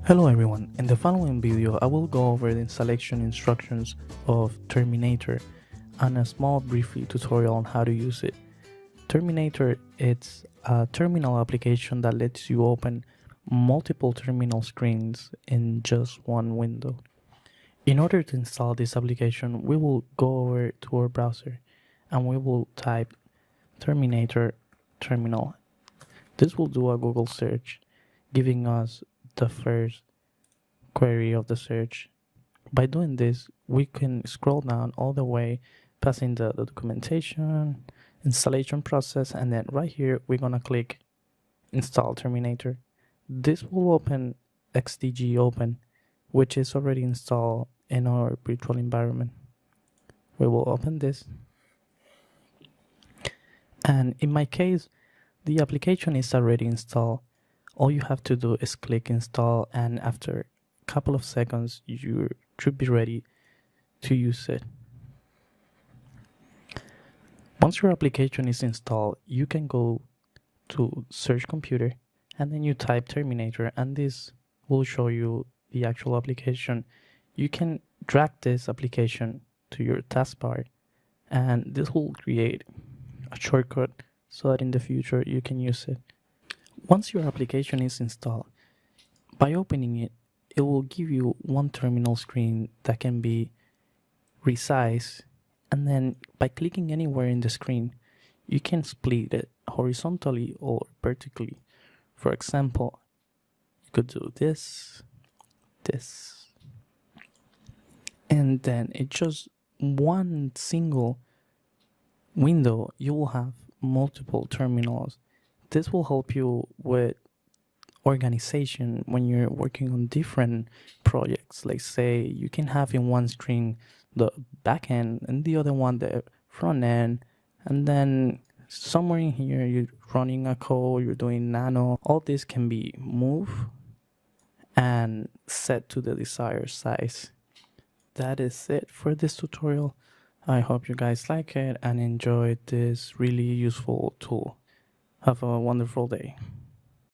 Hello everyone, in the following video I will go over the installation instructions of Terminator and a small brief tutorial on how to use it. Terminator is a terminal application that lets you open multiple terminal screens in just one window. In order to install this application, we will go over to our browser and we will type Terminator terminal. This will do a Google search, giving us the first query of the search. By doing this, we can scroll down all the way, passing the documentation, installation process, and then right here we're gonna click install Terminator. This will open XDG Open, which is already installed in our virtual environment. We will open this, and in my case the application is already installed. All you have to do is click install, and after a couple of seconds you should be ready to use it. Once your application is installed, you can go to search computer and then you type Terminator, and this will show you the actual application. You can drag this application to your taskbar, and this will create a shortcut so that in the future you can use it. Once your application is installed, by opening it, it will give you one terminal screen that can be resized, and then by clicking anywhere in the screen, you can split it horizontally or vertically. For example, you could do this, and then it's just one single window. You will have multiple terminals. This will help you with organization when you're working on different projects. Like, say you can have in one screen the back end and the other one the front end, and then somewhere in here you're running a code, you're doing nano. All this can be moved and set to the desired size. That is it for this tutorial. I hope you guys like it and enjoyed this really useful tool. Have a wonderful day.